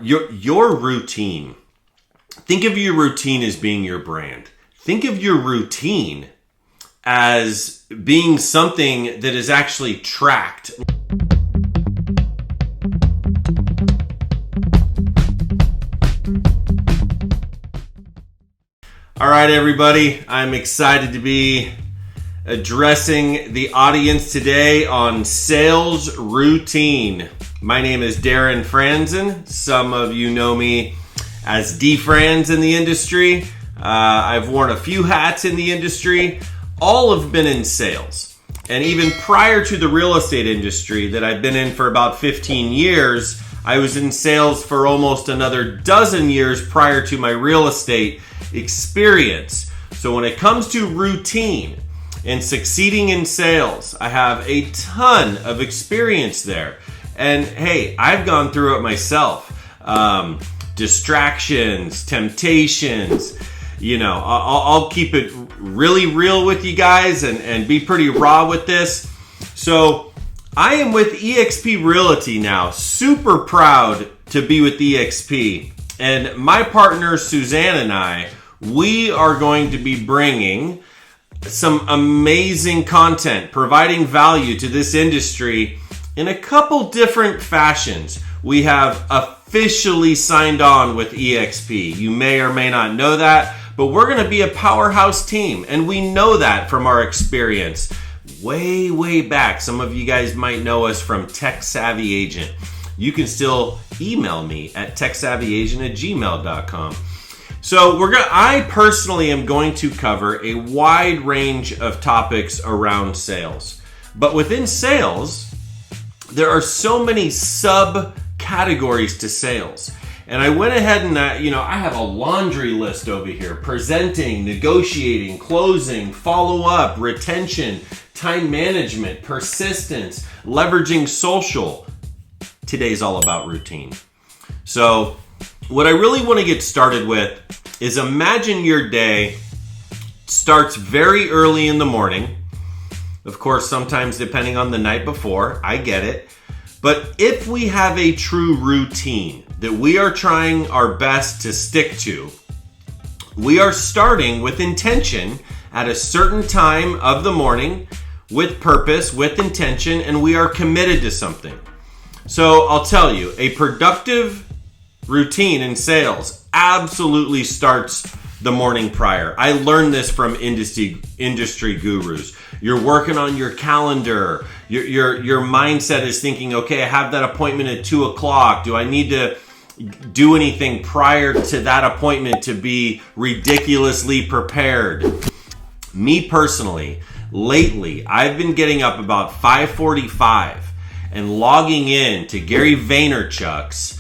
your routine. Think of your routine as being your brand. Think of your routine as being something that is actually tracked. All right, everybody, I'm excited to be addressing the audience today on sales routine. My name is Darren Franzen. Some of you know me as D Franz in the industry. I've worn a few hats in the industry. All have been in sales. And even prior to the real estate industry that I've been in for about 15 years, I was in sales for almost another dozen years prior to my real estate experience. So when it comes to routine and succeeding in sales, I have a ton of experience there. And hey, I've gone through it myself. Distractions, temptations, I'll keep it really real with you guys and be pretty raw with this. So I am with EXP Realty now. Super proud to be with EXP. And my partner, Suzanne, and I, we are going to be bringing some amazing content, providing value to this industry in a couple different fashions. We have officially signed on with EXP. You may or may not know that, but we're going to be a powerhouse team. And we know that from our experience way back. Some of you guys might know us from Tech Savvy Agent. You can still email me at techsavvyagent@gmail.com. So I personally am going to cover a wide range of topics around sales. But within sales, there are so many subcategories to sales. And I went ahead and, I have a laundry list over here: presenting, negotiating, closing, follow-up, retention, time management, persistence, leveraging social. Today's all about routine. So what I really want to get started with is imagine your day starts very early in the morning. Of course, sometimes depending on the night before, I get it. But if we have a true routine that we are trying our best to stick to, we are starting with intention at a certain time of the morning, with purpose, with intention, and we are committed to something. So I'll tell you, a productive routine in sales absolutely starts the morning prior. I learned this from industry gurus. You're working on your calendar. Your mindset is thinking, okay, I have that appointment at 2:00. Do I need to do anything prior to that appointment to be ridiculously prepared? Me personally, lately, I've been getting up about 5:45 and logging in to Gary Vaynerchuk's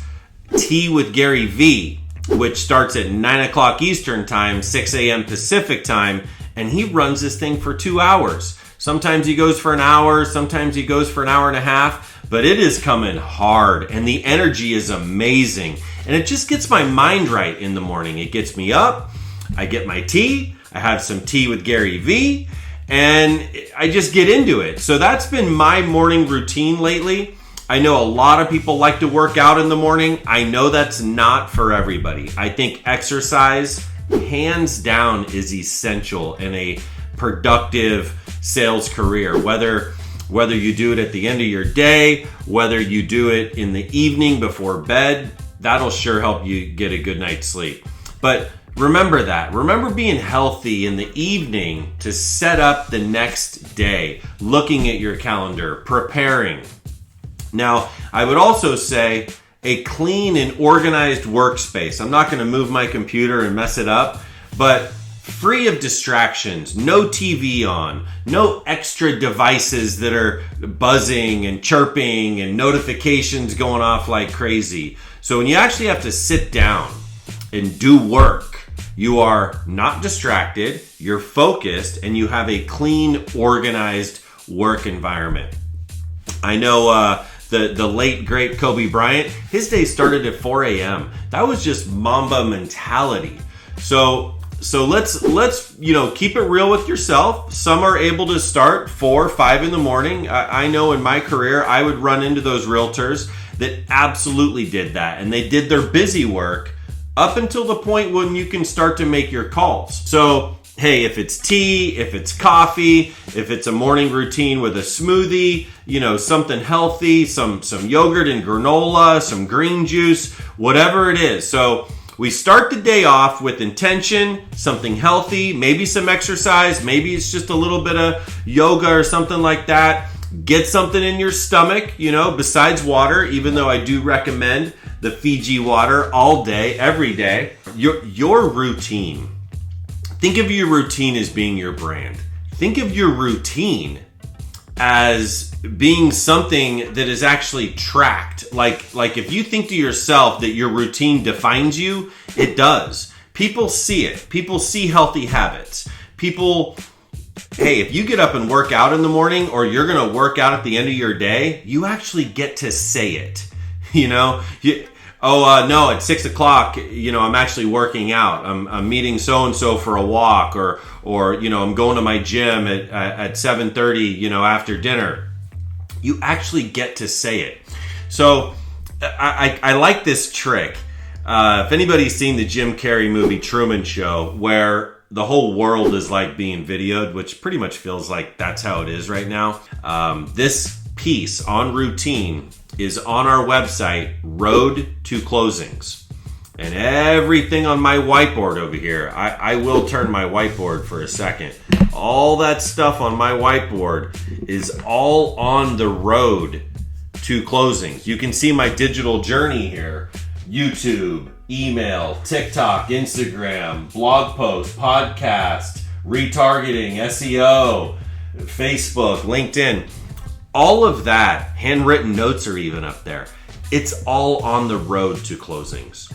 Tea with Gary Vee, which starts at 9 o'clock Eastern time, 6 a.m. Pacific time, and he runs this thing for 2 hours. Sometimes he goes for an hour, sometimes he goes for an hour and a half, but it is coming hard, and the energy is amazing. And it just gets my mind right in the morning. It gets me up, I get my tea, I have some tea with Gary Vee, and I just get into it. So that's been my morning routine lately. I know a lot of people like to work out in the morning. I know that's not for everybody. I think exercise, hands down, is essential in a productive sales career. Whether you do it at the end of your day, whether you do it in the evening before bed, that'll sure help you get a good night's sleep. But remember that. Remember being healthy in the evening to set up the next day, looking at your calendar, preparing. Now, I would also say a clean and organized workspace. I'm not going to move my computer and mess it up, but free of distractions, no TV on, no extra devices that are buzzing and chirping and notifications going off like crazy. So when you actually have to sit down and do work, you are not distracted, you're focused, and you have a clean, organized work environment. I know the late, great Kobe Bryant, his day started at 4 a.m. That was just Mamba mentality. So let's keep it real with yourself. Some are able to start 4 or 5 in the morning. I know in my career, I would run into those realtors that absolutely did that, and they did their busy work up until the point when you can start to make your calls. So, hey, if it's tea, if it's coffee, if it's a morning routine with a smoothie, something healthy, some yogurt and granola, some green juice, whatever it is. So we start the day off with intention, something healthy, maybe some exercise, maybe it's just a little bit of yoga or something like that. Get something in your stomach, besides water, even though I do recommend the Fiji water all day, every day. Your routine. Think of your routine as being your brand. Think of your routine as being something that is actually tracked. Like if you think to yourself that your routine defines you, it does. People see it. People see healthy habits. Hey, if you get up and work out in the morning, or you're going to work out at the end of your day, you actually get to say it. No, at 6 o'clock, I'm actually working out. I'm meeting so-and-so for a walk, or I'm going to my gym at 7:30, after dinner. You actually get to say it. So I like this trick. If anybody's seen the Jim Carrey movie Truman Show, where the whole world is like being videoed, which pretty much feels like that's how it is right now. This piece on routine is on our website, Road to Closings. And everything on my whiteboard over here, I will turn my whiteboard for a second. All that stuff on my whiteboard is all on the road to closings. You can see my digital journey here. YouTube, email, TikTok, Instagram, blog post, podcast, retargeting, SEO, Facebook, LinkedIn. All of that, handwritten notes are even up there. It's all on the road to closings.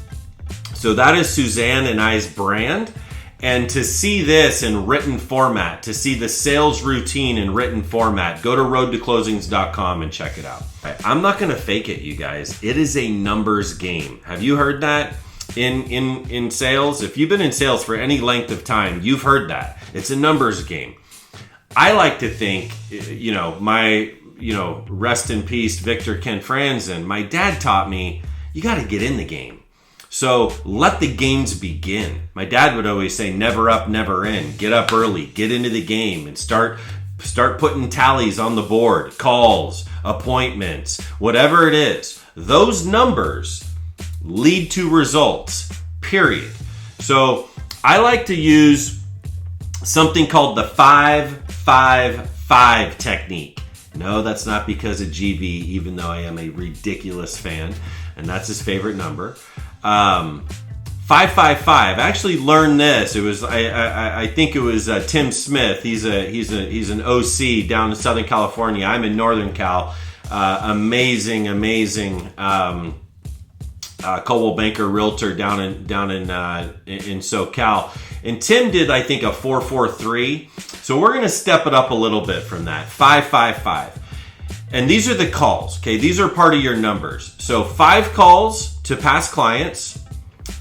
So that is Suzanne and I's brand. And to see this in written format, to see the sales routine in written format, go to roadtoclosings.com and check it out. I'm not going to fake it, you guys. It is a numbers game. Have you heard that in sales? If you've been in sales for any length of time, you've heard that. It's a numbers game. I like to think, rest in peace, Victor Ken Franzen. My dad taught me, you got to get in the game. So let the games begin. My dad would always say, never up, never in. Get up early, get into the game, and start putting tallies on the board, calls, appointments, whatever it is. Those numbers lead to results, period. So I like to use something called the 5-5-5 technique. No, that's not because of GB, even though I am a ridiculous fan, and that's his favorite number. 5-5-5. I actually learned this. It was I think it was Tim Smith. He's an OC down in Southern California. I'm in Northern Cal. Amazing Coldwell Banker realtor down in SoCal. And Tim did, I think, a 4-4-3. So we're going to step it up a little bit from that. 5-5-5. And these are the calls, okay? These are part of your numbers. So 5 calls to past clients,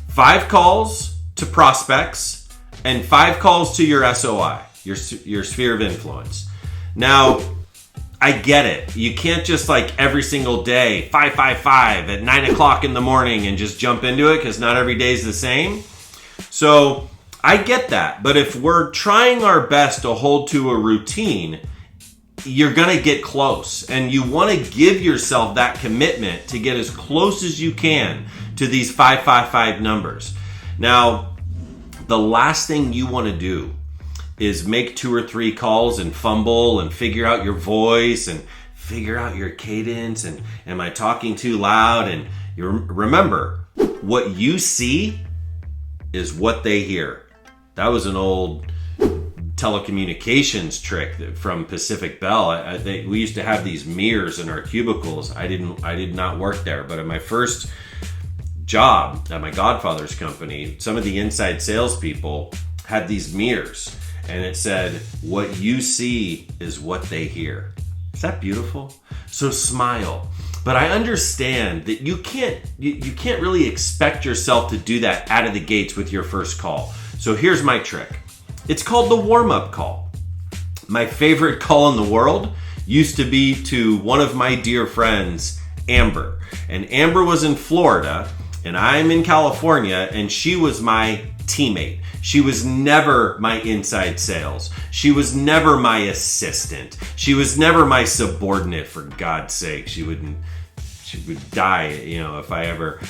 5 calls to prospects, and 5 calls to your SOI, your sphere of influence. Now, I get it. You can't just every single day, 5-5-5 at 9 o'clock in the morning and just jump into it, because not every day is the same. So I get that. But if we're trying our best to hold to a routine, you're going to get close, and you want to give yourself that commitment to get as close as you can to these 5-5-5 numbers. Now, the last thing you want to do is make 2 or 3 calls and fumble and figure out your voice and figure out your cadence and am I talking too loud? And you remember, what you see is what they hear. That was an old telecommunications trick from Pacific Bell. We used to have these mirrors in our cubicles. I did not work there, but at my first job at my godfather's company, some of the inside salespeople had these mirrors, and it said, "What you see is what they hear." Is that beautiful? So smile. But I understand that you can't really expect yourself to do that out of the gates with your first call. So here's my trick. It's called the warm-up call. My favorite call in the world used to be to one of my dear friends, Amber. And Amber was in Florida, and I'm in California, and she was my teammate. She was never my inside sales. She was never my assistant. She was never my subordinate, for God's sake. She would die, if I ever,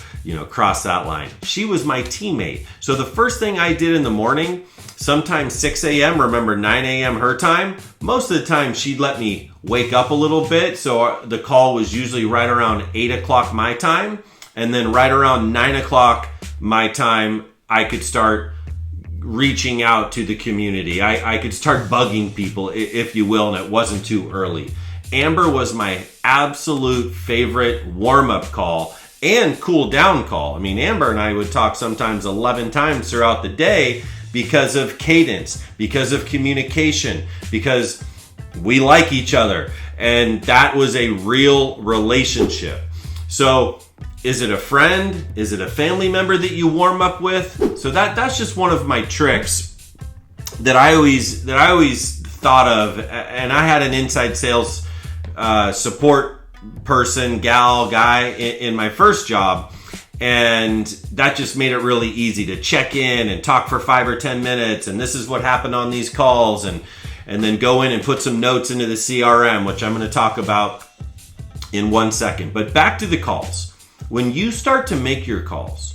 crossed that line. She was my teammate. So the first thing I did in the morning, sometimes 6 a.m., remember 9 a.m. her time, most of the time she'd let me wake up a little bit. So the call was usually right around 8 o'clock my time. And then right around 9 o'clock my time, I could start reaching out to the community. I could start bugging people, if you will, and it wasn't too early. Amber was my absolute favorite warm-up call and cool down call. I mean, Amber and I would talk sometimes 11 times throughout the day because of cadence, because of communication, because we like each other. And that was a real relationship. So is it a friend? Is it a family member that you warm up with? So that's just one of my tricks that I always thought of. And I had an inside sales support person, guy in my first job, and that just made it really easy to check in and talk for 5 or 10 minutes, and this is what happened on these calls, and then go in and put some notes into the CRM, which I'm going to talk about in 1 second. But back to the calls. When you start to make your calls,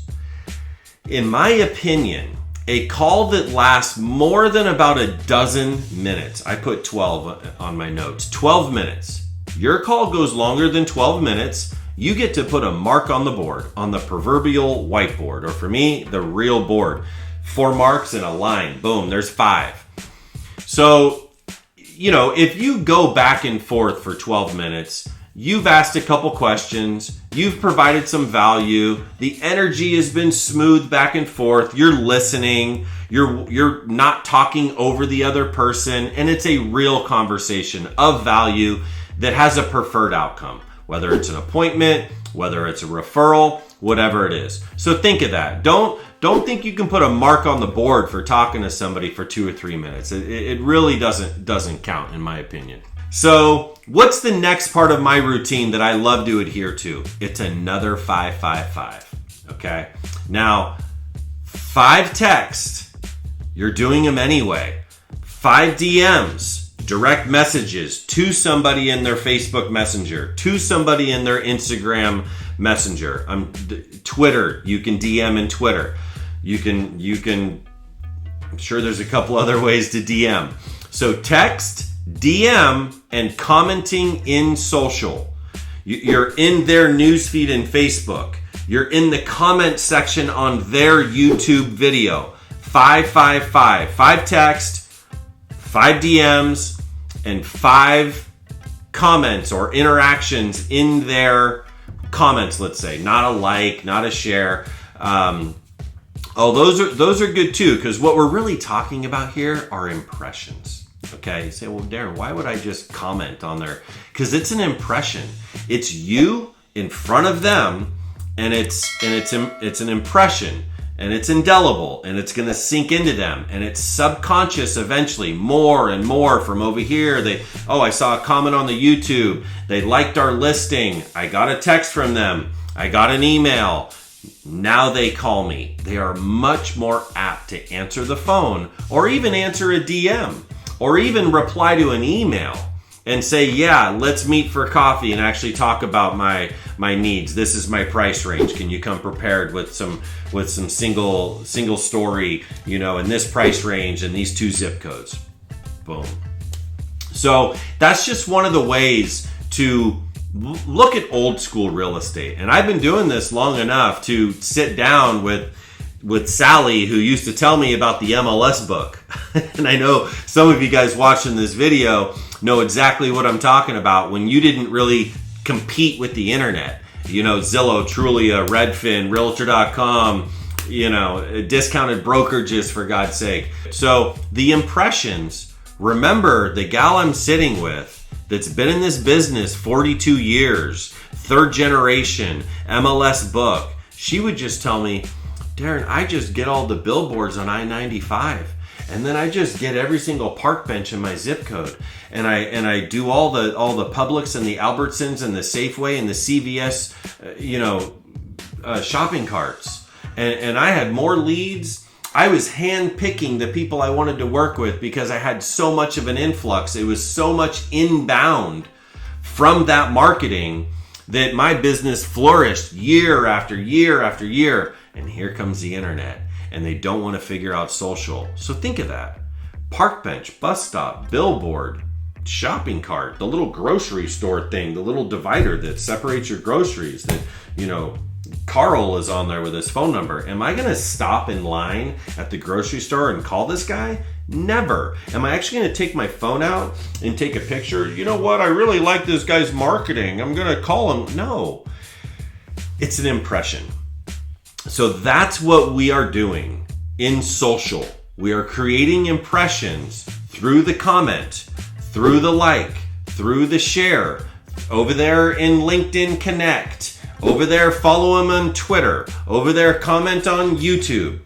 in my opinion, a call that lasts more than about a dozen minutes, I put 12 on my notes, 12 minutes. Your call goes longer than 12 minutes, you get to put a mark on the board, on the proverbial whiteboard, or for me, the real board. 4 marks and a line. Boom, there's 5. So, if you go back and forth for 12 minutes, you've asked a couple questions, you've provided some value, the energy has been smooth back and forth, you're listening, you're not talking over the other person, and it's a real conversation of value that has a preferred outcome, whether it's an appointment, whether it's a referral, whatever it is. So think of that. Don't think you can put a mark on the board for talking to somebody for 2 or 3 minutes. It really doesn't count, in my opinion. So what's the next part of my routine that I love to adhere to? It's another 555. Okay. Now, 5 texts, you're doing them anyway. 5 DMs, direct messages to somebody in their Facebook Messenger, to somebody in their Instagram Messenger. Twitter, you can DM in Twitter. You can, I'm sure there's a couple other ways to DM. So text, DM, and commenting in social. You're in their newsfeed in Facebook. You're in the comment section on their YouTube video. 555. 5 text, 5 DMs, and 5 comments or interactions in their comments, let's say. Not a like, not a share. Those are good too, because what we're really talking about here are impressions. Okay, you say, well, Darren, why would I just comment on there? Because it's an impression. It's you in front of them, and it's an impression. And it's indelible, and it's going to sink into them, and it's subconscious eventually, more and more from over here. I saw a comment on the YouTube. They liked our listing. I got a text from them. I got an email. Now they call me. They are much more apt to answer the phone, or even answer a DM, or even reply to an email and say, yeah, let's meet for coffee and actually talk about my needs. This is my price range. Can you come prepared with some single story, in this price range and these 2 zip codes? Boom. So that's just one of the ways to look at old school real estate. And I've been doing this long enough to sit down with Sally, who used to tell me about the MLS book. And I know some of you guys watching this video know exactly what I'm talking about when you didn't really compete with the internet. Zillow, Trulia, Redfin, Realtor.com, discounted brokerages, for God's sake. So the impressions, remember the gal I'm sitting with that's been in this business 42 years, 3rd generation, MLS book, she would just tell me, Darren, I just get all the billboards on I-95. And then I just get every single park bench in my zip code, and I do all the Publix and the Albertsons and the Safeway and the CVS, shopping carts. And I had more leads. I was hand picking the people I wanted to work with because I had so much of an influx. It was so much inbound from that marketing that my business flourished year after year after year. And here comes the internet, and they don't want to figure out social. So think of that. Park bench, bus stop, billboard, shopping cart, the little grocery store thing, the little divider that separates your groceries that, Carl is on there with his phone number. Am I going to stop in line at the grocery store and call this guy? Never. Am I actually going to take my phone out and take a picture? You know what? I really like this guy's marketing. I'm going to call him. No. It's an impression. So that's what we are doing in social. We are creating impressions through the comment, through the like, through the share, over there in LinkedIn Connect, over there follow him on Twitter, over there comment on YouTube.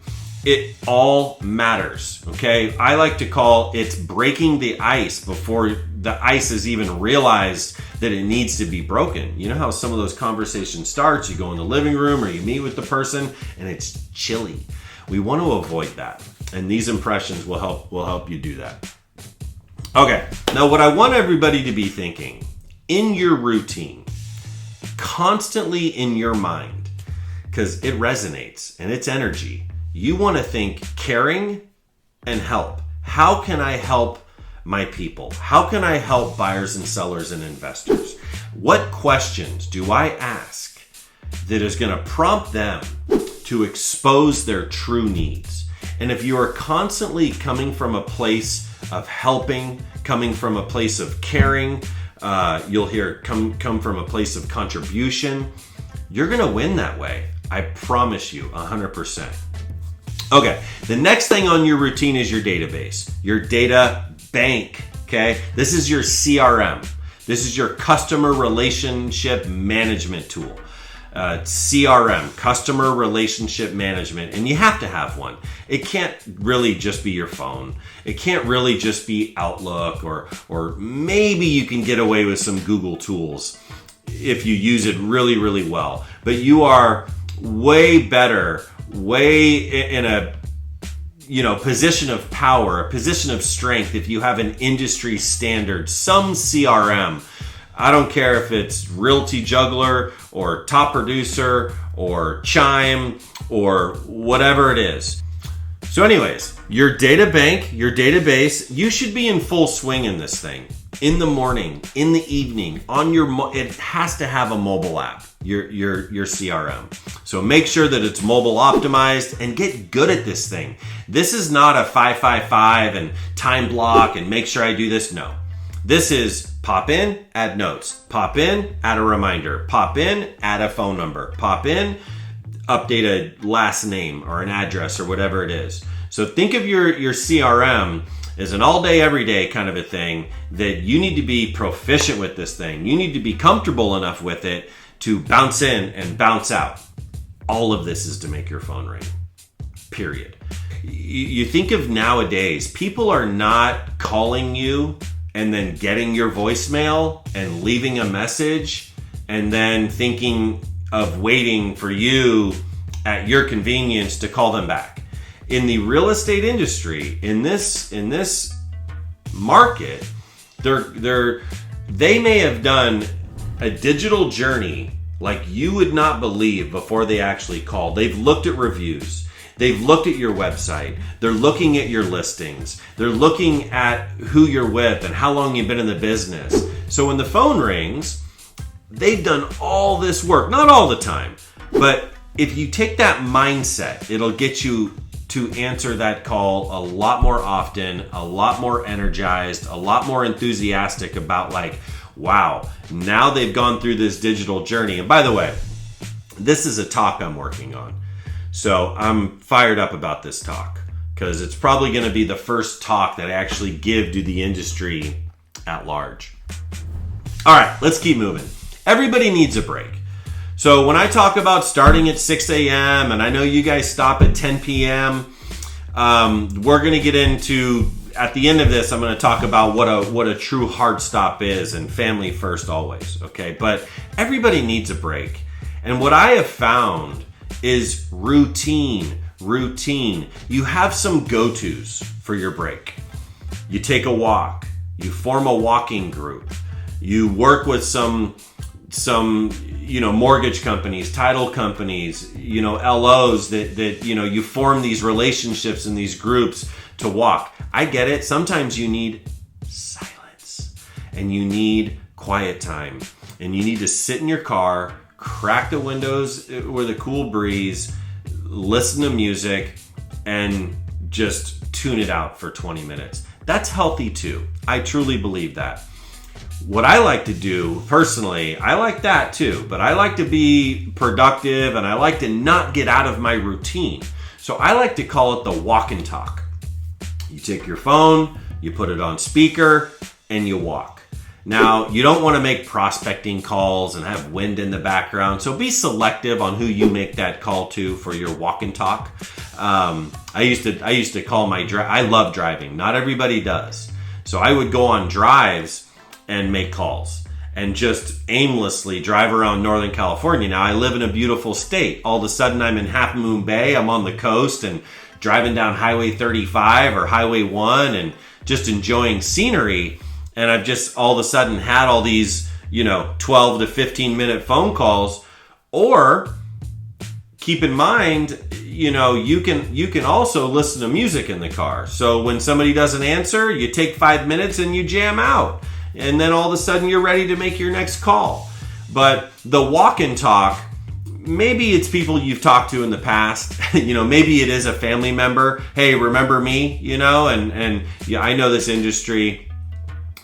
It all matters, okay? I like to call it breaking the ice before the ice is even realized that it needs to be broken. You know how some of those conversations start? You go in the living room or you meet with the person and it's chilly. We want to avoid that, and these impressions will help you do that. Okay, now what I want everybody to be thinking in your routine, constantly in your mind, because it resonates and it's energy. You want to think caring and help. How can I help my people? How can I help buyers and sellers and investors? What questions do I ask that is going to prompt them to expose their true needs? And if you are constantly coming from a place of helping, coming from a place of caring, you'll hear come from a place of contribution, you're going to win that way. I promise you 100%. Okay, the next thing on your routine is your database, your data bank, okay? This is your CRM. This is your customer relationship management tool. CRM, customer relationship management, and you have to have one. It can't really just be your phone. It can't really just be Outlook, or maybe you can get away with some Google tools if you use it really, really well. But you are way better, way in a position of power, a position of strength if you have an industry standard, some CRM. I don't care if it's Realty Juggler or Top Producer or Chime or whatever it is. So anyways, your data bank, your database, you should be in full swing in this thing. In the morning, in the evening, on it has to have a mobile app, your CRM. So make sure that it's mobile optimized and get good at this thing. This is not a 555 and time block and make sure I do this. No. This is pop in, add notes. Pop in, add a reminder. Pop in, add a phone number. Pop in, update a last name or an address or whatever it is. So think of your CRM as an all day, every day kind of a thing that you need to be proficient with this thing. You need to be comfortable enough with it to bounce in and bounce out. All of this is to make your phone ring, period. You think of nowadays, people are not calling you and then getting your voicemail and leaving a message and then thinking of waiting for you at your convenience to call them back. In the real estate industry, in this market, they may have done a digital journey like you would not believe before they actually called. They've looked at reviews. They've looked at your website. They're looking at your listings. They're looking at who you're with and how long you've been in the business. So when the phone rings, they've done all this work. Not all the time, but if you take that mindset, it'll get you to answer that call a lot more often, a lot more energized, a lot more enthusiastic about wow, now they've gone through this digital journey. And by the way, this is a talk I'm working on. So I'm fired up about this talk because it's probably going to be the first talk that I actually give to the industry at large. All right, let's keep moving. Everybody needs a break. So when I talk about starting at 6 a.m. and I know you guys stop at 10 p.m., we're going to get into, at the end of this, I'm going to talk about what a true hard stop is, and family first always, okay? But everybody needs a break. And what I have found is routine. You have some go-tos for your break. You take a walk. You form a walking group. You work with some mortgage companies, title companies, LOs that you form these relationships and these groups to walk. I get it. Sometimes you need silence and you need quiet time, and you need to sit in your car, crack the windows with a cool breeze, listen to music, and just tune it out for 20 minutes. That's healthy too. I truly believe that. What I like to do personally, I like that too, but I like to be productive and I like to not get out of my routine. So I like to call it the walk and talk. You take your phone, you put it on speaker, and you walk. Now, you don't want to make prospecting calls and have wind in the background, so be selective on who you make that call to for your walk and talk. I used to call I love driving. Not everybody does. So I would go on drives and make calls and just aimlessly drive around Northern California. Now, I live in a beautiful state. All of a sudden, I'm in Half Moon Bay. I'm on the coast and driving down Highway 35 or Highway 1 and just enjoying scenery. And I've just all of a sudden had all these, 12 to 15 minute phone calls. Or keep in mind, you can also listen to music in the car. So when somebody doesn't answer, you take 5 minutes and you jam out. And then all of a sudden you're ready to make your next call. But the walk and talk, maybe it's people you've talked to in the past. Maybe it is a family member. Hey, remember me? And I know this industry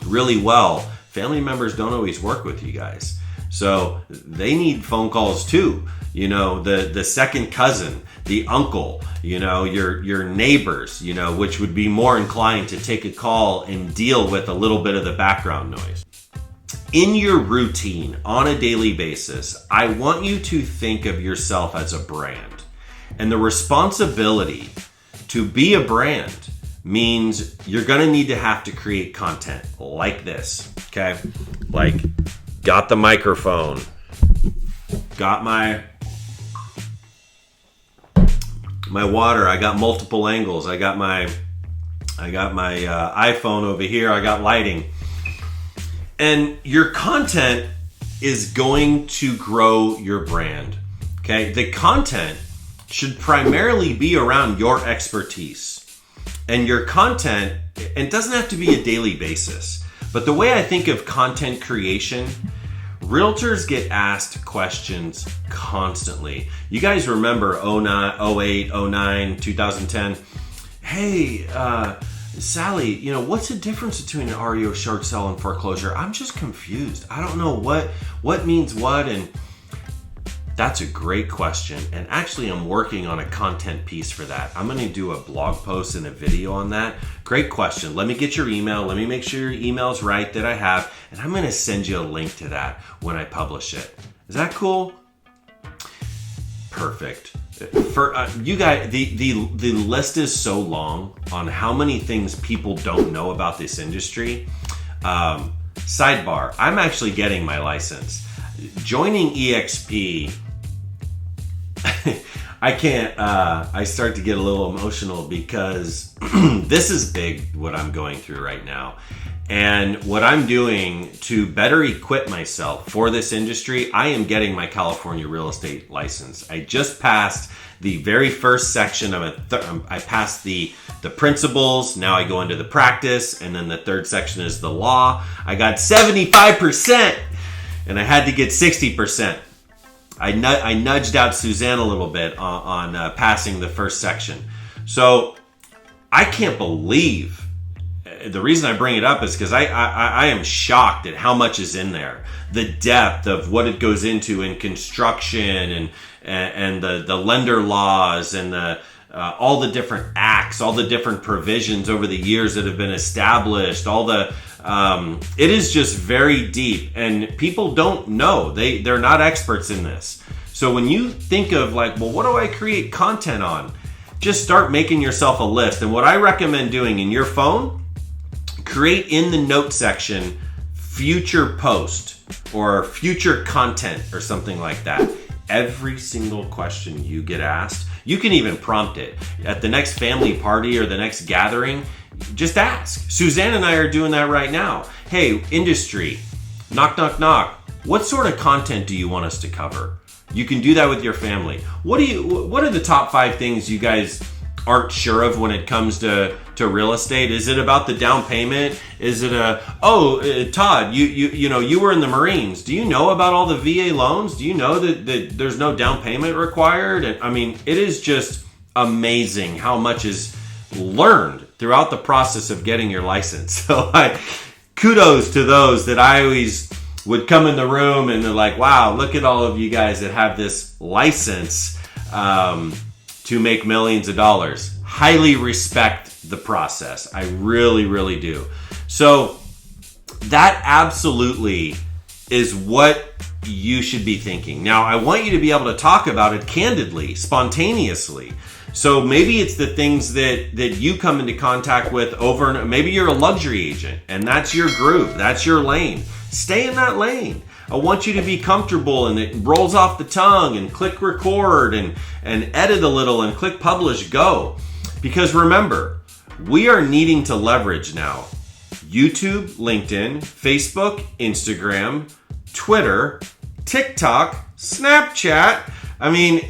really well. Family members don't always work with you guys. So they need phone calls too. The second cousin, the uncle, your neighbors, which would be more inclined to take a call and deal with a little bit of the background noise. In your routine on a daily basis, I want you to think of yourself as a brand. And the responsibility to be a brand means you're going to need to have to create content like this, okay? Like, got the microphone, got my water, I got multiple angles, I got my iPhone over here, I got lighting. And your content is going to grow your brand, okay? The content should primarily be around your expertise. And your content, it doesn't have to be a daily basis, but the way I think of content creation, realtors get asked questions constantly. You guys remember 09, 08, 09, 2010? Hey, Sally, what's the difference between an REO short sale and foreclosure? I'm just confused. I don't know what means what, and that's a great question. And actually, I'm working on a content piece for that. I'm going to do a blog post and a video on that. Great question. Let me get your email. Let me make sure your email's right that I have. And I'm going to send you a link to that when I publish it. Is that cool? Perfect. For you guys, the list is so long on how many things people don't know about this industry. Sidebar, I'm actually getting my license. Joining EXP, I start to get a little emotional because this is big what I'm going through right now. And what I'm doing to better equip myself for this industry, I am getting my California real estate license. I just passed the very first section of I passed the principles. Now I go into the practice, and then the third section is the law. I got 75%, and I had to get 60%. I nudged out Suzanne a little bit on passing the first section. So I can't believe. The reason I bring it up is because I am shocked at how much is in there. The depth of what it goes into in construction and the lender laws and the all the different acts, all the different provisions over the years that have been established. It is just very deep, and people don't know. They're not experts in this. So when you think of like, well, what do I create content on? just start making yourself a list. And what I recommend doing in your phone, create in the note section future post or future content or something like that. Every single question you get asked, you can even prompt it. At the next family party or the next gathering, just ask. Suzanne and I are doing that right now. Hey, industry, knock, knock, knock. What sort of content do you want us to cover? You can do that with your family. What are the top 5 things you guys aren't sure of when it comes to real estate? Is it about the down payment? Is it Todd, you were in the Marines. Do you know about all the VA loans? Do you know that there's no down payment required? And I mean, it is just amazing how much is learned throughout the process of getting your license. So kudos to those that I always would come in the room and they're like, wow, look at all of you guys that have this license to make millions of dollars. Highly respect the process. I really, really do. So that absolutely is what you should be thinking. Now, I want you to be able to talk about it candidly, spontaneously. So maybe it's the things that you come into contact with over and maybe you're a luxury agent and that's your groove, that's your lane. Stay in that lane. I want you to be comfortable and it rolls off the tongue and click record and edit a little and click publish, go. Because remember, we are needing to leverage now YouTube, LinkedIn, Facebook, Instagram, Twitter, TikTok, Snapchat. I mean,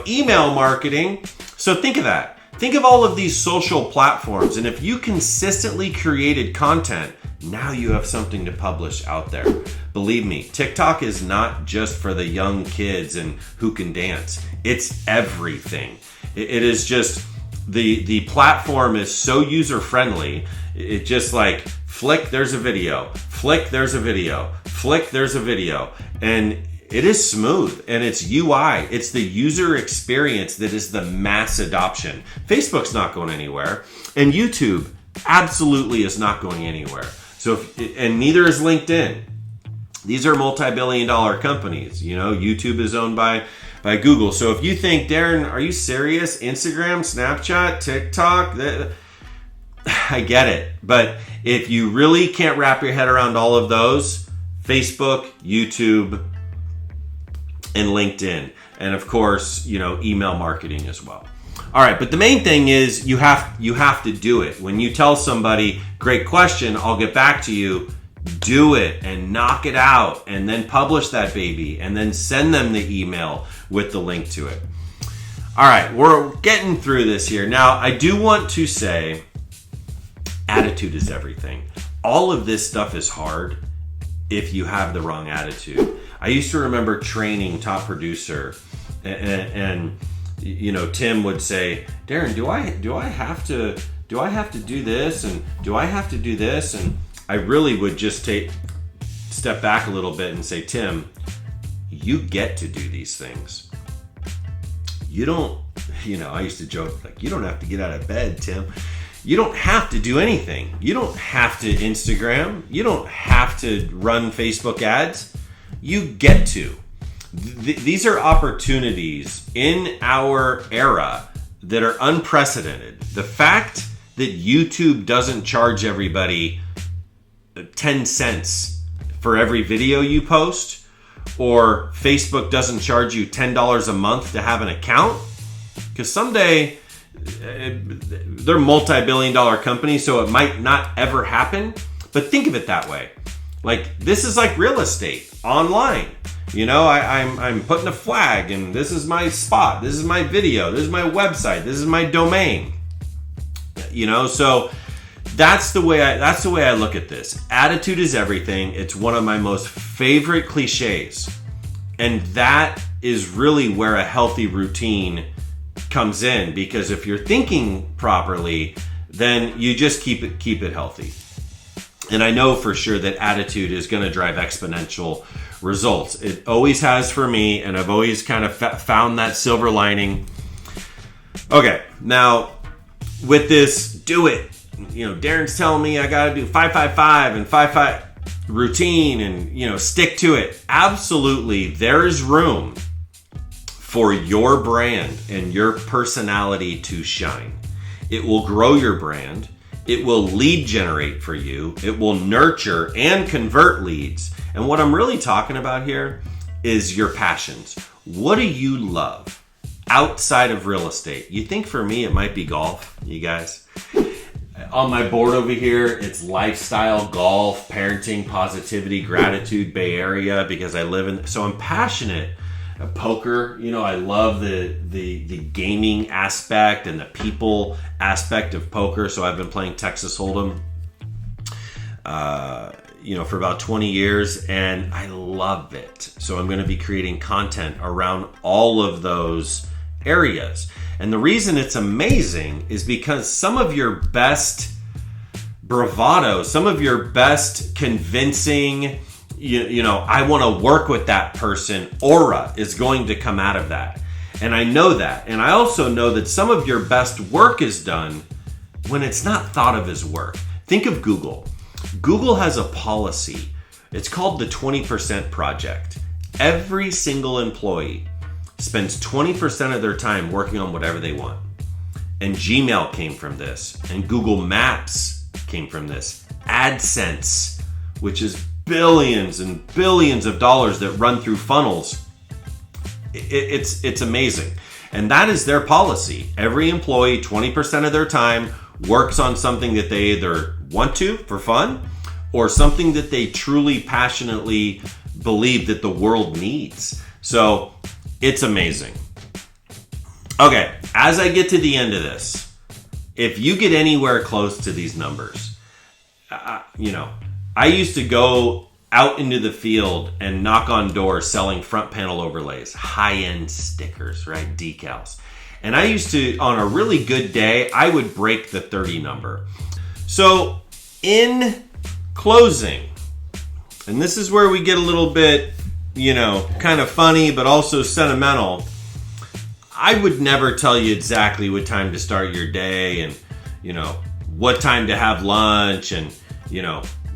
email marketing. So think of that. Think of all of these social platforms. And if you consistently created content, now you have something to publish out there. Believe me, TikTok is not just for the young kids and who can dance. It's everything. It is just, the platform is so user friendly. It just like flick, there's a video. Flick, there's a video. Flick, there's a video. And it is smooth and it's UI. It's the user experience that is the mass adoption. Facebook's not going anywhere. And YouTube absolutely is not going anywhere. So, and neither is LinkedIn. These are multi-billion-dollar companies. YouTube is owned by Google. So if you think, Darren, are you serious? Instagram, Snapchat, TikTok, I get it. But if you really can't wrap your head around all of those, Facebook, YouTube, and LinkedIn. And of course, email marketing as well. All right, but the main thing is you have to do it. When you tell somebody, great question, I'll get back to you, do it and knock it out and then publish that baby and then send them the email with the link to it. All right, we're getting through this here. Now, I do want to say attitude is everything. All of this stuff is hard if you have the wrong attitude. I used to remember training top producer and Tim would say, Darren, do I have to do this and do I have to do this? And I really would just step back a little bit and say, Tim, you get to do these things. You don't, I used to joke like, you don't have to get out of bed, Tim. You don't have to do anything. You don't have to Instagram. You don't have to run Facebook ads. You get to. These are opportunities in our era that are unprecedented. The fact that YouTube doesn't charge everybody 10 cents for every video you post, or Facebook doesn't charge you $10 a month to have an account, because someday they're multi-billion-dollar companies, so it might not ever happen. But think of it that way. Like, this is like real estate online. I'm putting a flag, and this is my spot. This is my video. This is my website. This is my domain. So that's the way I look at this. Attitude is everything. It's one of my most favorite cliches, and that is really where a healthy routine comes in. Because if you're thinking properly, then you just keep it healthy. And I know for sure that attitude is going to drive exponential results. It always has for me, and I've always kind of found that silver lining. Okay, now with this, do it. Darren's telling me I got to do 5-5-5 and 5-5 routine and, stick to it. Absolutely, there is room for your brand and your personality to shine. It will grow your brand. It will lead generate for you. It will nurture and convert leads. And what I'm really talking about here is your passions. What do you love outside of real estate? You think for me, it might be golf, you guys. On my board over here, it's lifestyle, golf, parenting, positivity, gratitude, Bay Area, because I live in, so I'm passionate. Poker, I love the gaming aspect and the people aspect of poker. So I've been playing Texas Hold'em, for about 20 years, and I love it. So I'm going to be creating content around all of those areas. And the reason it's amazing is because some of your best bravado, some of your best convincing, I want to work with that person, aura is going to come out of that. And I know that. And I also know that some of your best work is done when it's not thought of as work. Think of Google. Google has a policy. It's called the 20% project. Every single employee spends 20% of their time working on whatever they want. And Gmail came from this. And Google Maps came from this. AdSense, which is billions and billions of dollars that run through funnels. It's amazing. And that is their policy. Every employee, 20% of their time, works on something that they either want to for fun or something that they truly passionately believe that the world needs. So it's amazing. Okay, as I get to the end of this, if you get anywhere close to these numbers, I used to go out into the field and knock on doors selling front panel overlays, high-end stickers, right? Decals. And I used to, on a really good day, I would break the 30 number. So in closing, and this is where we get a little bit, kind of funny, but also sentimental. I would never tell you exactly what time to start your day and, what time to have lunch and,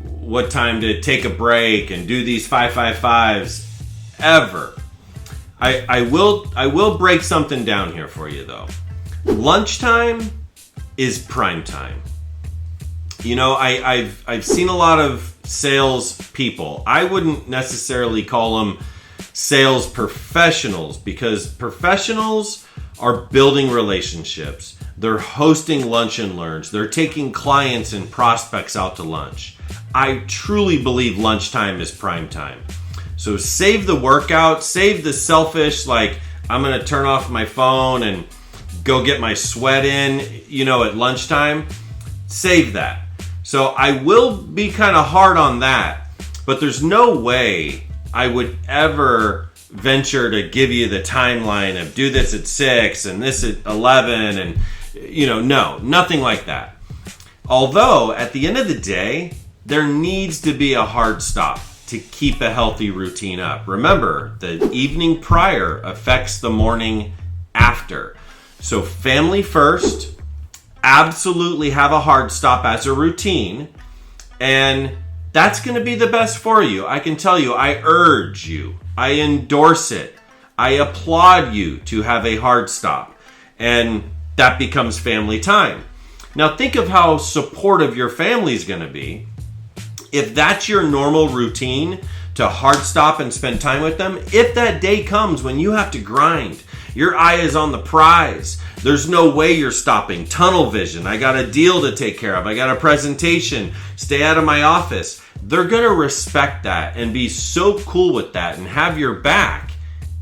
what time to take a break and do these 5-5-5s ever. I will break something down here for you though. Lunchtime is prime time. I've seen a lot of sales people. I wouldn't necessarily call them sales professionals because professionals are building relationships. They're hosting lunch and learns. They're taking clients and prospects out to lunch. I truly believe lunchtime is prime time. So save the workout, save the selfish, like I'm going to turn off my phone and go get my sweat in, at lunchtime. Save that. So I will be kind of hard on that, but there's no way I would ever venture to give you the timeline of do this at 6 and this at 11 and, no, nothing like that. Although at the end of the day, there needs to be a hard stop to keep a healthy routine up. Remember, the evening prior affects the morning after. So family first, absolutely have a hard stop as a routine, and that's going to be the best for you. I can tell you, I urge you, I endorse it, I applaud you to have a hard stop, and that becomes family time. Now think of how supportive your family is going to be. If that's your normal routine to hard stop and spend time with them, if that day comes when you have to grind, your eye is on the prize, there's no way you're stopping, tunnel vision, I got a deal to take care of, I got a presentation, stay out of my office, they're going to respect that and be so cool with that and have your back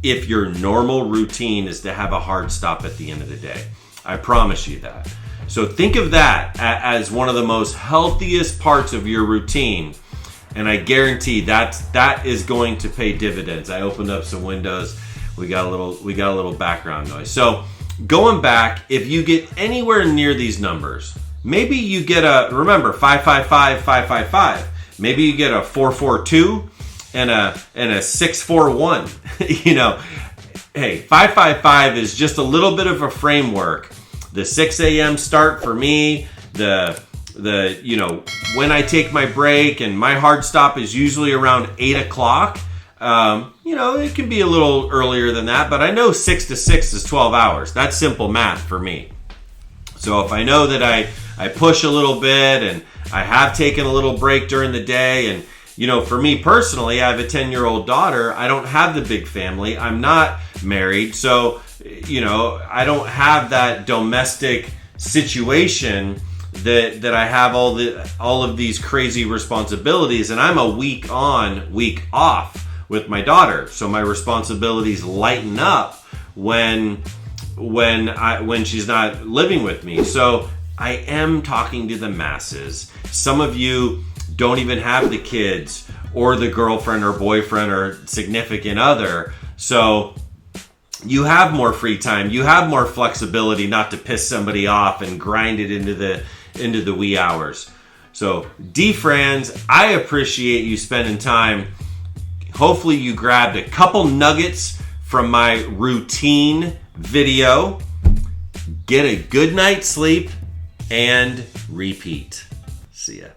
if your normal routine is to have a hard stop at the end of the day. I promise you that. So think of that as one of the most healthiest parts of your routine, and I guarantee that is going to pay dividends. I opened up some windows. We got a little background noise. So going back, if you get anywhere near these numbers, maybe you get remember 555 555. Maybe you get a 442 and a 641. Hey, 555 is just a little bit of a framework. The 6 a.m. start for me, the when I take my break, and my hard stop is usually around 8 o'clock. It can be a little earlier than that, but I know 6 to 6 is 12 hours. That's simple math for me. So if I know that I push a little bit and I have taken a little break during the day, and for me personally, I have a 10-year-old daughter. I don't have the big family. I'm not married. So, I don't have that domestic situation that I have all of these crazy responsibilities, and I'm a week on, week off with my daughter. So my responsibilities lighten up when she's not living with me. So I am talking to the masses. Some of you don't even have the kids or the girlfriend or boyfriend or significant other. So you have more free time. You have more flexibility not to piss somebody off and grind it into the wee hours. So D-Friends, I appreciate you spending time. Hopefully you grabbed a couple nuggets from my routine video. Get a good night's sleep and repeat. See ya.